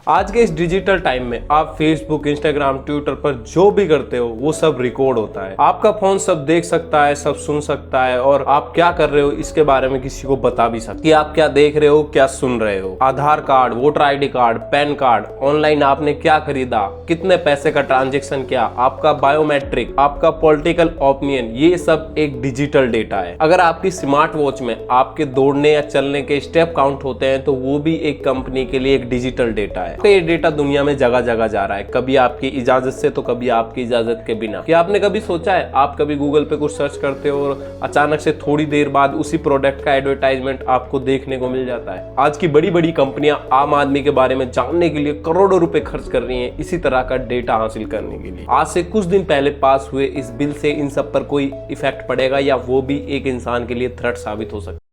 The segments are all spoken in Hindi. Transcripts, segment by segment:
आज के इस डिजिटल टाइम में आप फेसबुक, इंस्टाग्राम, ट्विटर पर जो भी करते हो वो सब रिकॉर्ड होता है। आपका फोन सब देख सकता है, सब सुन सकता है और आप क्या कर रहे हो इसके बारे में किसी को बता भी सकता है कि आप क्या देख रहे हो, क्या सुन रहे हो। Aadhaar card, voter ID card, PAN card, online आपने क्या खरीदा, कितने पैसे का ट्रांजेक्शन किया, आपका बायोमेट्रिक, आपका पॉलिटिकल ओपिनियन, ये सब एक डिजिटल डेटा है। अगर आपकी स्मार्ट वॉच में आपके दौड़ने या चलने के स्टेप काउंट होते हैं तो वो भी एक कंपनी के लिए एक डिजिटल डेटा है। ये डेटा दुनिया में जगह जगह जा रहा है, कभी आपकी इजाजत से तो कभी आपकी इजाजत के बिना। क्या आपने कभी सोचा है, आप कभी गूगल पे कुछ सर्च करते हो और अचानक से थोड़ी देर बाद उसी प्रोडक्ट का एडवर्टाइजमेंट आपको देखने को मिल जाता है। आज की बड़ी बड़ी कंपनियां आम आदमी के बारे में जानने के लिए करोड़ों रुपए खर्च कर रही हैं इसी तरह का डेटा हासिल करने के लिए। आज से कुछ दिन पहले पास हुए इस बिल से इन सब पर कोई इफेक्ट पड़ेगा या वो भी एक इंसान के लिए थ्रेट साबित हो सकता है।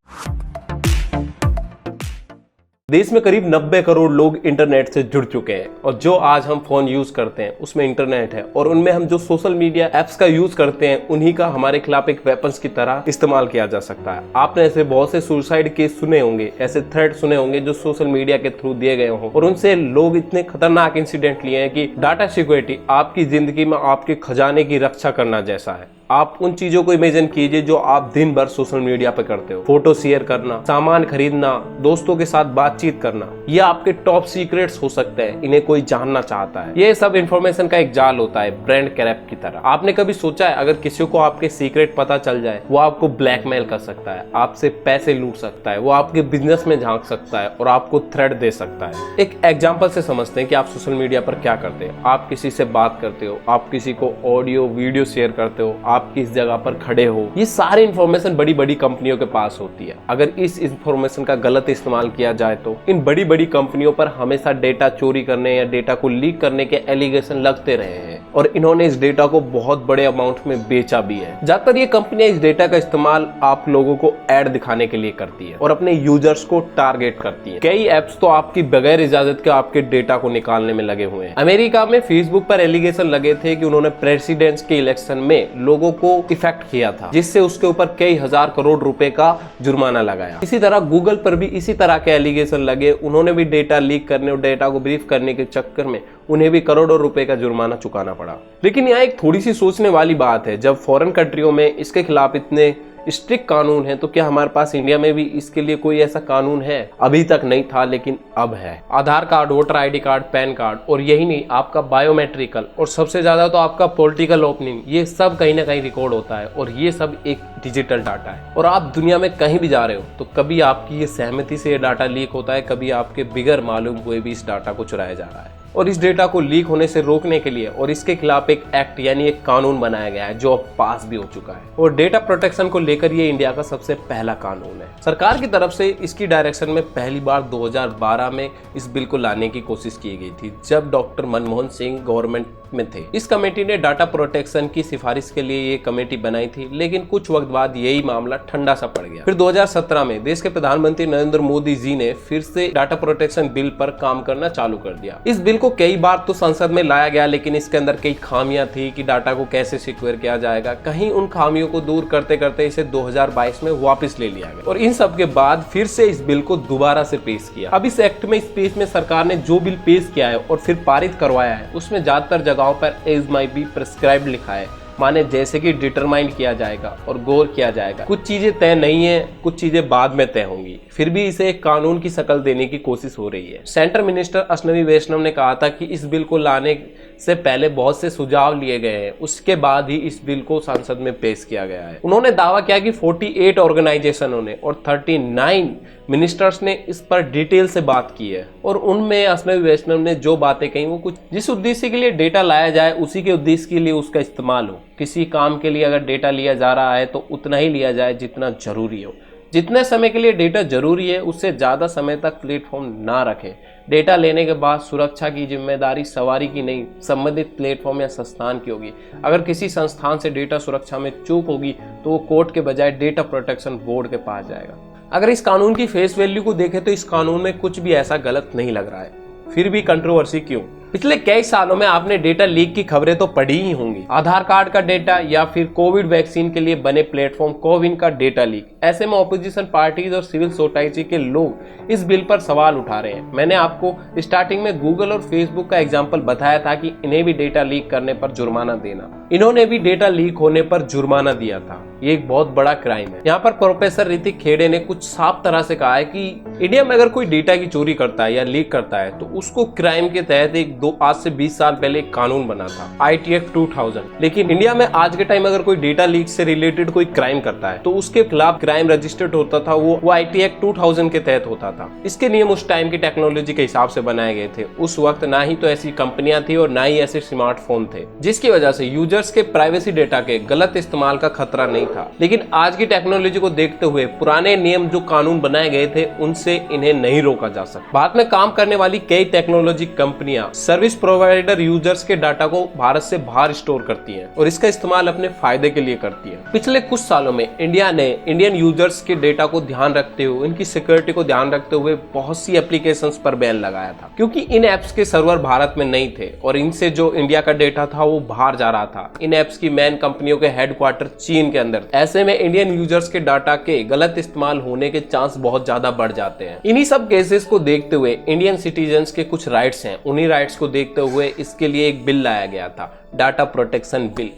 देश में करीब 90 करोड़ लोग इंटरनेट से जुड़ चुके हैं और जो आज हम फोन यूज करते हैं उसमें इंटरनेट है और उनमें हम जो सोशल मीडिया एप्स का यूज करते हैं उन्हीं का हमारे खिलाफ एक वेपन्स की तरह इस्तेमाल किया जा सकता है। आपने ऐसे बहुत से सुसाइड केस सुने होंगे, ऐसे थ्रेट सुने होंगे जो सोशल मीडिया के थ्रू दिए गए हों और उनसे लोग इतने खतरनाक इंसिडेंट लिए हैं कि डाटा सिक्योरिटी आपकी जिंदगी में आपके खजाने की रक्षा करना जैसा है। आप उन चीजों को इमेजिन कीजिए जो आप दिन भर सोशल मीडिया पे करते हो। फोटो शेयर करना, सामान खरीदना, दोस्तों के साथ बातचीत करना, ये आपके टॉप सीक्रेट्स हो सकते हैं, इन्हें कोई जानना चाहता है। ये सब इंफॉर्मेशन का एक जाल होता है, ब्रांड क्रैप की तरह। आपने कभी सोचा है अगर किसी को आपके सीक्रेट पता चल जाए, वो आपको ब्लैकमेल कर सकता है, आपसे पैसे लूट सकता है, वो आपके बिजनेस में झांक सकता है और आपको थ्रेट दे सकता है। एक एग्जाम्पल से समझते हैं कि आप सोशल मीडिया पर क्या करते हैं। आप किसी से बात करते हो, आप किसी को ऑडियो वीडियो शेयर करते हो, आप किस जगह पर खड़े हो, ये सारी इंफॉर्मेशन बड़ी बड़ी कंपनियों के पास होती है। अगर इस इंफॉर्मेशन का गलत इस्तेमाल किया जाए तो इन बड़ी बड़ी कंपनियों पर हमेशा डेटा चोरी करने या डेटा को लीक करने के एलिगेशन लगते रहे हैं और इन्होंने इस डेटा को बहुत बड़े अमाउंट में बेचा भी है। ज्यादातर ये कंपनियां इस डेटा का इस्तेमाल आप लोगों को एड दिखाने के लिए करती है और अपने यूजर्स को टारगेट करती है। कई एप्स तो आपकी बगैर इजाजत के आपके डेटा को निकालने में लगे हुए हैं। अमेरिका में फेसबुक पर एलिगेशन लगे थे कि उन्होंने प्रेसिडेंट्स के इलेक्शन में लोगों को इफेक्ट किया था, जिससे उसके ऊपर कई हजार करोड़ रुपए का जुर्माना लगाया। इसी तरह गूगल पर भी इसी तरह के एलिगेशन लगे, उन्होंने भी डेटा लीक करने और डेटा को ब्रीफ करने के चक्कर में उन्हें भी करोड़ों रुपए का जुर्माना चुकाना पड़ा। लेकिन यहाँ एक थोड़ी सी सोचने वाली बात है, जब फॉरेन कंट्रियों में इसके खिलाफ इतने स्ट्रिक्ट कानून है तो क्या हमारे पास इंडिया में भी इसके लिए कोई ऐसा कानून है? अभी तक नहीं था लेकिन अब है। Aadhaar card, voter ID card, PAN card और यही नहीं, आपका बायोमेट्रिकल और सबसे ज्यादा तो आपका पॉलिटिकल ओपिनियन, ये सब कहीं ना कहीं रिकॉर्ड होता है और ये सब एक डिजिटल डाटा है। और आप दुनिया में कहीं भी जा रहे हो तो कभी आपकी ये सहमति से ये डाटा लीक होता है, कभी आपके बिगर मालूम हुए भी इस डाटा को चुराया जा रहा है। और इस डेटा को लीक होने से रोकने के लिए और इसके खिलाफ एक एक्ट यानी एक कानून बनाया गया है जो अब पास भी हो चुका है और डेटा प्रोटेक्शन को लेकर ये इंडिया का सबसे पहला कानून है। सरकार की तरफ से इसकी डायरेक्शन में पहली बार 2012 में इस बिल को लाने की कोशिश की गई थी, जब डॉक्टर मनमोहन सिंह गवर्नमेंट में थे। इस कमेटी ने डाटा प्रोटेक्शन की सिफारिश के लिए ये कमेटी बनाई थी, लेकिन कुछ वक्त बाद यही मामला ठंडा सा पड़ गया। फिर 2017 में देश के प्रधानमंत्री नरेंद्र मोदी जी ने फिर से डाटा प्रोटेक्शन बिल पर काम करना चालू कर दिया। इस बिल को कई बार तो संसद में लाया गया, लेकिन इसके अंदर कई खामियां थी कि डाटा को कैसे सिक्योर किया जाएगा। कहीं उन खामियों को दूर करते करते इसे 2022 में वापस ले लिया गया और इन सब के बाद फिर से इस बिल को दोबारा से पेश किया। अब इस एक्ट में, इस पेज में सरकार ने जो बिल पेश किया है और फिर पारित करवाया है उसमें ज्यादातर जगहों पर एज माइट बी प्रिस्क्राइब्ड लिखा है, माने जैसे कि डिटरमाइन किया जाएगा और गौर किया जाएगा। कुछ चीजें तय नहीं है, कुछ चीजें बाद में तय होंगी, फिर भी इसे एक कानून की शक्ल देने की कोशिश हो रही है। सेंट्रल मिनिस्टर अश्विनी वैष्णव ने कहा था कि इस बिल को लाने से पहले बहुत से सुझाव लिए गए हैं, उसके बाद ही इस बिल को संसद में पेश किया गया है। उन्होंने दावा किया कि 48 ऑर्गेनाइजेशनों ने और 39 मिनिस्टर्स ने इस पर डिटेल से बात की है और उनमें अश्विनी वैष्णव ने जो बातें कही वो कुछ जिस उद्देश्य के लिए डेटा लाया जाए उसी के उद्देश्य के लिए उसका इस्तेमाल हो। किसी काम के लिए अगर डेटा लिया जा रहा है तो उतना ही लिया जाए जितना जरूरी हो। जितने समय के लिए डेटा जरूरी है उससे ज्यादा समय तक प्लेटफॉर्म ना रखें। डेटा लेने के बाद सुरक्षा की जिम्मेदारी सवारी की नहीं, संबंधित प्लेटफॉर्म या संस्थान की होगी। अगर किसी संस्थान से डेटा सुरक्षा में चूक होगी तो वो कोर्ट के बजाय डेटा प्रोटेक्शन बोर्ड के पास जाएगा। अगर इस कानून की फेस वैल्यू को देखें तो इस कानून में कुछ भी ऐसा गलत नहीं लग रहा है, फिर भी कंट्रोवर्सी क्यों? पिछले कई सालों में आपने डेटा लीक की खबरें तो पढ़ी ही होंगी। आधार कार्ड का डेटा या फिर कोविड वैक्सीन के लिए बने प्लेटफॉर्म कोविन का डेटा लीक। ऐसे में ऑपोजिशन पार्टीज और सिविल सोसाइटी के लोग इस बिल पर सवाल उठा रहे हैं। मैंने आपको स्टार्टिंग में गूगल और फेसबुक का एग्जाम्पल बताया था कि इन्हें भी डेटा लीक करने पर जुर्माना देना। इन्होंने भी डेटा लीक होने पर जुर्माना दिया था। ये एक बहुत बड़ा क्राइम है। यहाँ पर प्रोफेसर ऋतिक खेड़े ने कुछ साफ तरह से कहा है कि इंडिया में अगर कोई डेटा की चोरी करता है या लीक करता है तो उसको क्राइम के तहत आज से 20 साल पहले एक कानून बना था, IT Act 2000। लेकिन इंडिया में आज के टाइम अगर कोई डेटा लीक से रिलेटेड कोई क्राइम करता है तो उसके खिलाफ क्राइम रजिस्टर्ड होता था, वो IT Act 2000 के तहत होता था। इसके नियम उस टाइम की टेक्नोलॉजी के हिसाब से बनाए गए थे। उस वक्त ना ही तो ऐसी कंपनियां थी और ना ही ऐसे स्मार्टफोन थे, जिसकी वजह से यूजर्स के प्राइवेसी डेटा के गलत इस्तेमाल का खतरा नहीं था। लेकिन आज की टेक्नोलॉजी को देखते हुए पुराने नियम जो कानून बनाए गए थे उनसे इन्हें नहीं रोका जा सकता। भारत में काम करने वाली कई टेक्नोलॉजी कंपनियां सर्विस प्रोवाइडर यूजर्स के डाटा को भारत से बाहर स्टोर करती हैं और इसका इस्तेमाल अपने फायदे के लिए करती हैं। पिछले कुछ सालों में इंडिया ने इंडियन यूजर्स के डेटा को ध्यान रखते हुए, इनकी सिक्योरिटी को ध्यान रखते हुए बहुत सी एप्लीकेशंस पर बैन लगाया था, क्योंकि इन एप्स के सर्वर भारत में नहीं थे और इनसे जो इंडिया का डेटा था वो बाहर जा रहा था। इन एप्स की मेन कंपनियों के हेडक्वार्टर चीन के अंदर। ऐसे में इंडियन यूजर्स के डाटा के गलत इस्तेमाल होने के चांस बहुत ज्यादा बढ़ जाते हैं। इन्हीं सब केसेस को देखते हुए इंडियन सिटीजन्स के कुछ राइट्स हैं, उन्हीं राइट्स को देखते हुए इसके लिए एक बिल लाया गया था, डाटा प्रोटेक्शन बिल।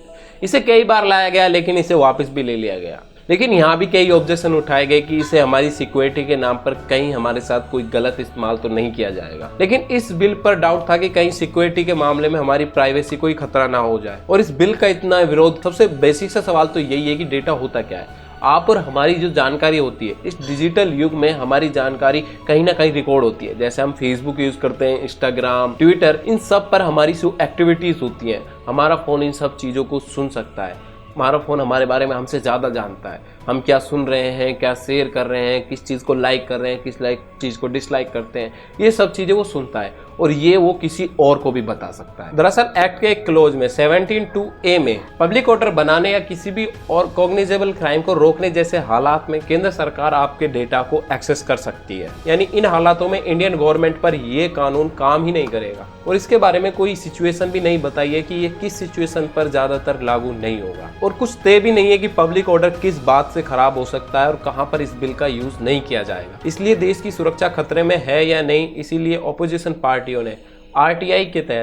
इसे कई बार लाया गया लेकिन इसे वापस भी ले लिया गया। लेकिन यहाँ भी कई ऑब्जेक्शन उठाए गए कि इसे हमारी सिक्योरिटी के नाम पर कहीं हमारे साथ कोई गलत इस्तेमाल तो नहीं किया जाएगा। लेकिन इस बिल पर डाउट था कि कहीं सिक्योरिटी के मामले में हमारी प्राइवेसी कोई खतरा ना हो जाए। और इस बिल का इतना विरोध, सबसे बेसिक सा सवाल तो यही है कि डेटा होता क्या है। आप और हमारी जो जानकारी होती है, इस डिजिटल युग में हमारी जानकारी कहीं ना कहीं रिकॉर्ड होती है। जैसे हम फेसबुक यूज करते हैं, इंस्टाग्राम, ट्विटर, इन सब पर हमारी जो एक्टिविटीज होती हैं, हमारा फोन इन सब चीजों को सुन सकता है। हमारा फोन हमारे बारे में हमसे ज्यादा जानता है। हम क्या सुन रहे हैं, क्या शेयर कर रहे हैं, किस चीज को लाइक कर रहे हैं, किस चीज को डिसलाइक करते हैं, ये सब चीजें वो सुनता है और ये वो किसी और को भी बता सकता है। दरअसल एक्ट के एक क्लोज में 17(2)A में पब्लिक ऑर्डर बनाने या किसी भी और कॉग्निजेबल क्राइम को रोकने जैसे हालात में केंद्र सरकार आपके डेटा को एक्सेस कर सकती है। यानी इन हालातों में इंडियन गवर्नमेंट पर ये कानून काम ही नहीं करेगा और इसके बारे में कोई सिचुएशन भी नहीं बताई है कि ये किस सिचुएशन पर ज्यादातर लागू नहीं होगा और कुछ तय भी नहीं है कि पब्लिक ऑर्डर किस बात से खराब हो सकता है और कहां पर इस बिल का यूज नहीं किया जाएगा। इसलिए देश की सुरक्षा खतरे में है या नहीं, इसीलिए ऑपोजिशन पार्टियों ने RTI के तहत